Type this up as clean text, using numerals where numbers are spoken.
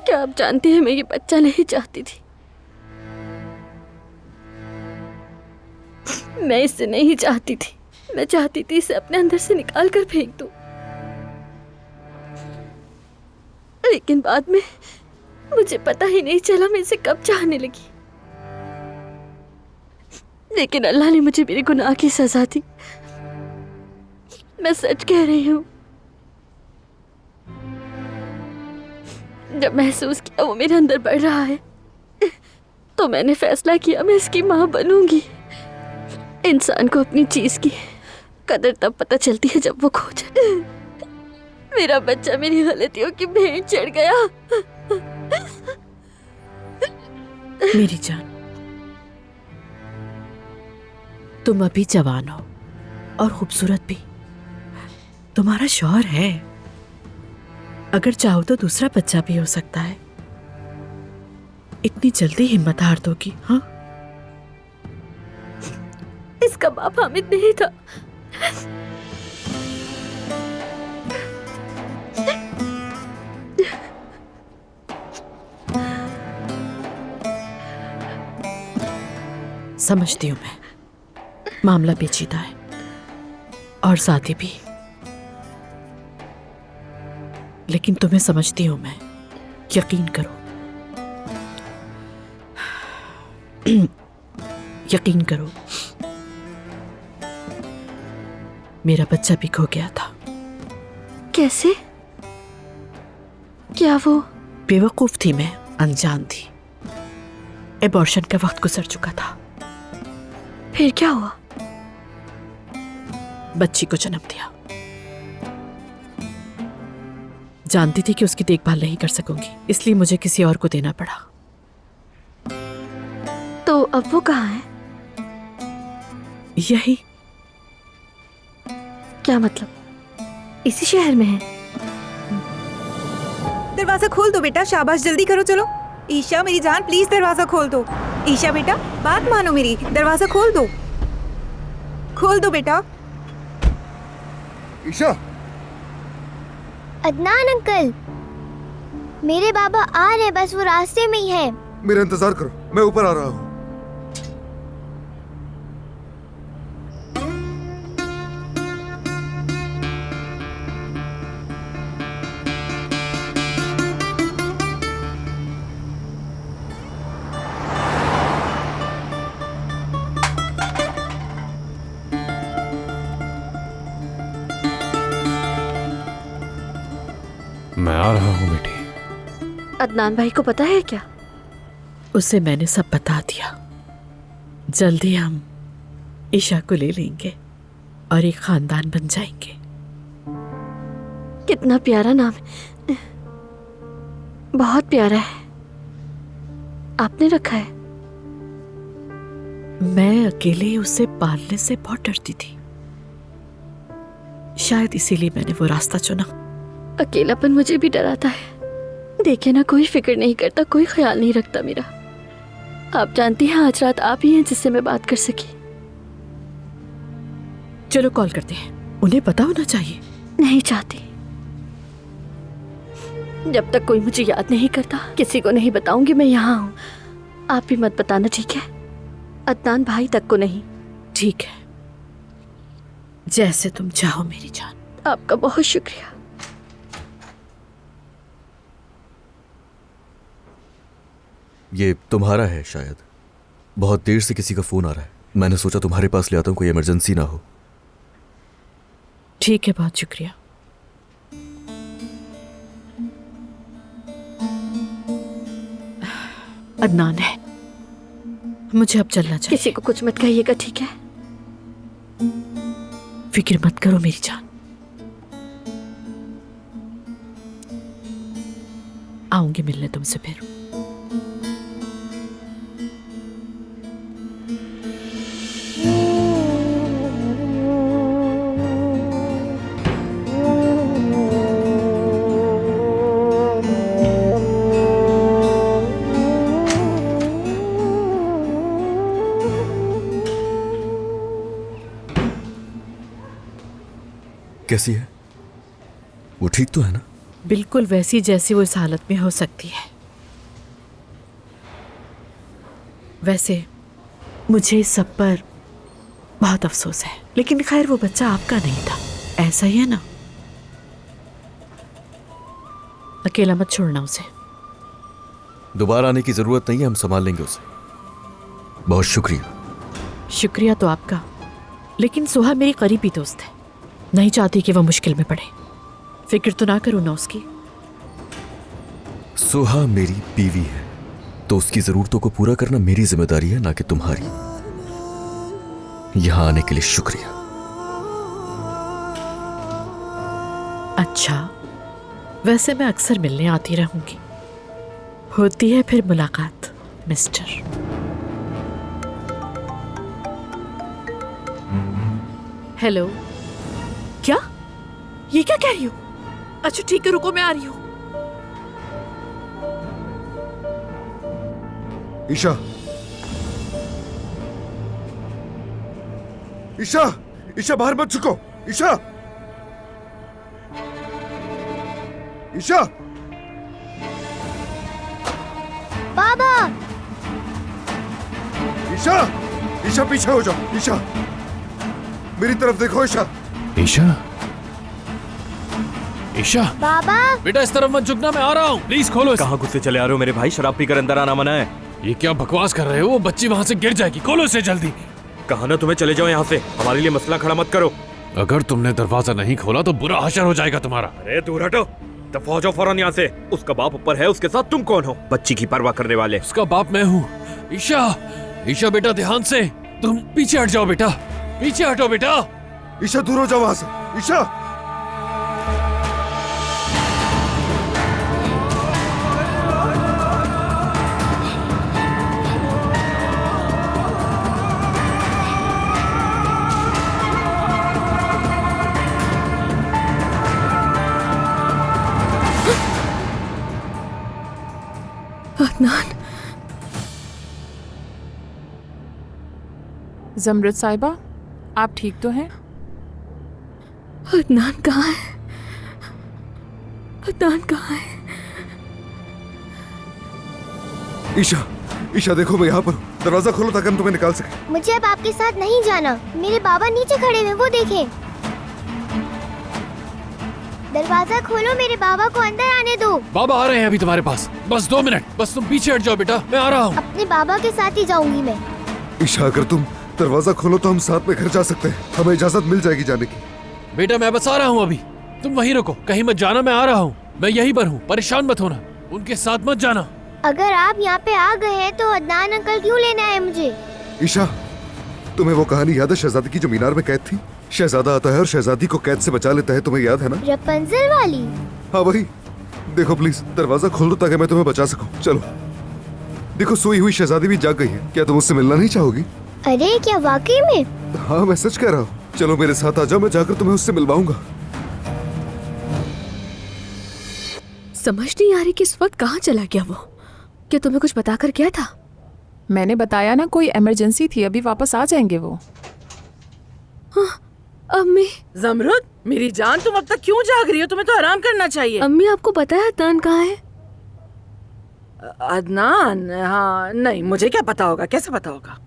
क्या आप जानती हैं, मैं ये बच्चा नहीं चाहती थी। मैं इसे नहीं चाहती थी। मैं चाहती थी इसे अपने अंदर से निकाल कर फेंक दूं। लेकिन बाद में मुझे पता ही नहीं चला मैं इसे कब चाहने लगी। लेकिन अल्लाह ने मुझे मेरे गुनाह की सजा दी। मैं सच कह रही हूँ। जब महसूस किया वो मेरे अंदर बढ़ रहा है, तो मैंने फैसला किया मैं इसकी माँ बनूंगी। इंसान को अपनी चीज की कदर तब पता चलती है जब वो खो जाए। मेरा बच्चा मेरी गलतियों की भेंट चढ़ गया। मेरी जान, तुम अभी जवान हो और खूबसूरत भी। तुम्हारा शौहर है, अगर चाहो तो दूसरा बच्चा भी हो सकता है। इतनी जल्दी हिम्मत हार दोगी? हाँ, इसका बाप हामिद नहीं था। समझती हूं मैं, मामला पेचीदा है और साथी भी, लेकिन तुम्हें समझती हूं मैं। यकीन करो, यकीन करो, मेरा बच्चा भी खो गया था। कैसे? क्या वो? बेवकूफ थी मैं, अनजान थी। एबॉर्शन का वक्त गुजर चुका था। फिर क्या हुआ? बच्ची को जन्म दिया। जानती थी कि उसकी देखभाल नहीं कर सकूंगी, इसलिए मुझे किसी और को देना पड़ा। तो अब वो कहाँ है? यही। क्या मतलब? इसी शहर में है? दरवाजा खोल दो बेटा, शाबाश, जल्दी करो, चलो। ईशा मेरी जान, प्लीज दरवाजा खोल दो। ईशा बेटा, बात मानो मेरी, दरवाजा खोल दो, खोल दो बेटा। ईशा, अदनान अंकल, मेरे बाबा आ रहे, बस वो रास्ते में ही है। मेरा इंतजार करो, मैं ऊपर आ रहा हूँ। मैं आ रहा हूँ बेटी। अदनान भाई को पता है क्या? उसे मैंने सब बता दिया। जल्दी हम ईशा को ले लेंगे और एक खानदान बन जाएंगे। कितना प्यारा नाम है, बहुत प्यारा है। आपने रखा है? मैं अकेले उसे पालने से बहुत डरती थी, शायद इसीलिए मैंने वो रास्ता चुना। अकेलापन मुझे भी डराता है। देखे ना, कोई फिक्र नहीं करता, कोई ख्याल नहीं रखता मेरा। आप जानती हैं आज रात आप ही हैं जिससे मैं बात कर सकी। चलो कॉल करते हैं, उन्हें पता होना चाहिए। नहीं चाहती। जब तक कोई मुझे याद नहीं करता किसी को नहीं बताऊंगी मैं यहाँ हूँ। आप भी मत बताना, ठीक है? अदनान भाई तक को नहीं। ठीक है, जैसे तुम चाहो मेरी जान। आपका बहुत शुक्रिया। ये तुम्हारा है शायद। बहुत देर से किसी का फोन आ रहा है, मैंने सोचा तुम्हारे पास ले आता हूँ, कोई इमरजेंसी ना हो। ठीक है, बहुत शुक्रिया। अदनान है, मुझे अब चलना चाहिए। किसी को कुछ मत कहिएगा, ठीक है? फिक्र मत करो मेरी जान, आऊंगी मिलने तुमसे फिर। कैसी है वो? ठीक तो है ना? बिल्कुल वैसी जैसी वो इस हालत में हो सकती है। वैसे मुझे इस सब पर बहुत अफसोस है, लेकिन खैर वो बच्चा आपका नहीं था, ऐसा ही है ना? अकेला मत छोड़ना उसे। दोबारा आने की जरूरत नहीं है, हम संभाल लेंगे उसे। बहुत शुक्रिया। शुक्रिया तो आपका, लेकिन सोहा मेरी करीबी दोस्त है, नहीं चाहती कि वह मुश्किल में पड़े। फिक्र तो ना करो ना उसकी। सुहा मेरी बीवी है, तो उसकी जरूरतों को पूरा करना मेरी जिम्मेदारी है, ना कि तुम्हारी। यहां आने के लिए शुक्रिया। अच्छा, वैसे मैं अक्सर मिलने आती रहूंगी। होती है फिर मुलाकात, मिस्टर। हेलो। क्या? ये क्या कह रही हो? अच्छा ठीक है, रुको मैं आ रही हूँ। ईशा, ईशा, ईशा बाहर मत झुको। ईशा, ईशा, बाबा। ईशा, ईशा पीछे हो जाओ। ईशा, मेरी तरफ देखो। ईशा, ईशा, ईशा, बाबा। बेटा इस तरफ मत झुकना, मैं आ रहा हूँ। प्लीज खोलो इसे। कहाँ गुस्से चले आ रहे हो मेरे भाई? शराब पीकर अंदर आना मना है। ये क्या बकवास कर रहे हो? वो बच्ची वहाँ से गिर जाएगी। खोलो इसे जल्दी। कहा ना तुम्हें चले जाओ यहाँ से, हमारे लिए मसला खड़ा मत करो। अगर तुमने दरवाजा नहीं खोला तो बुरा हशर हो जाएगा तुम्हारा। अरे दूर हटो, दफा हो जाओ फौरन यहाँ से। उसका बाप ऊपर है, उसके साथ तुम कौन हो? बच्ची की परवाह करने वाले। उसका बाप मैं हूँ। ईशा, ईशा बेटा ध्यान से। तुम पीछे हट जाओ बेटा, पीछे हटो बेटा। ईशा दूर हो जाओ वहां से। ईशा, अदनान, जमरुद साहिबा, आप ठीक तो हैं? अदनान कहाँ है? अदनान कहाँ है? ईशा, ईशा देखो मैं यहाँ पर हूँ। दरवाजा खोलो ताकि हम तुम्हें निकाल सके। मुझे अब आपके साथ नहीं जाना। मेरे बाबा नीचे खड़े हैं, वो देखें। दरवाजा खोलो, मेरे बाबा को अंदर आने दो। बाबा आ रहे हैं अभी तुम्हारे पास। बस 2 मिनट, बस तुम पीछे हट जाओ बेटा, मैं आ रहा हूँ। अपने बाबा के साथ ही जाऊंगी मैं। ईशा, अगर तुम दरवाजा खोलो तो हम साथ में घर जा सकते हैं। हमें इजाजत मिल जाएगी जाने की। बेटा मैं बस आ रहा हूँ अभी, तुम वहीं रुको, कहीं मत जाना। मैं आ रहा हूँ, मैं यहीं पर हूँ, परेशान मत होना। उनके साथ मत जाना। अगर आप यहाँ पे आ गए हैं तो अदनान अंकल क्यों लेना है मुझे? ईशा, तुम्हें वो कहानी याद है शहजादी की जो मीनार में कैद थी? शहजादा आता है और शहजादी को कैद से बचा लेता है, तुम्हें याद है ना? रपंजल वाली। हाँ वही। देखो प्लीज दरवाजा खोल दो ताकि मैं तुम्हें बचा सकूं। चलो देखो, सोई हुई शहजादी भी जाग गई है। क्या तुम उससे मिलना नहीं चाहोगी? अरे क्या वाकई में? हाँ मैं सच कह रहा हूँ। चलो मेरे साथ आ जाओ, मैं जाकर तुम्हें उससे मिलवाऊंगा। समझ नहीं आ रही कि इस वक्त कहाँ चला गया वो। क्या तुम्हें कुछ बताकर गया था? मैंने बताया ना, कोई इमरजेंसी थी, अभी वापस आ जाएंगे वो। अम्मी, जमरुद मेरी जान, तुम अब तक क्यों जाग रही हो? तुम्हें तो आराम करना चाहिए। अम्मी आपको पता है अदनान कहाँ है? अदनान? हाँ नहीं, मुझे क्या पता होगा, कैसे पता होगा?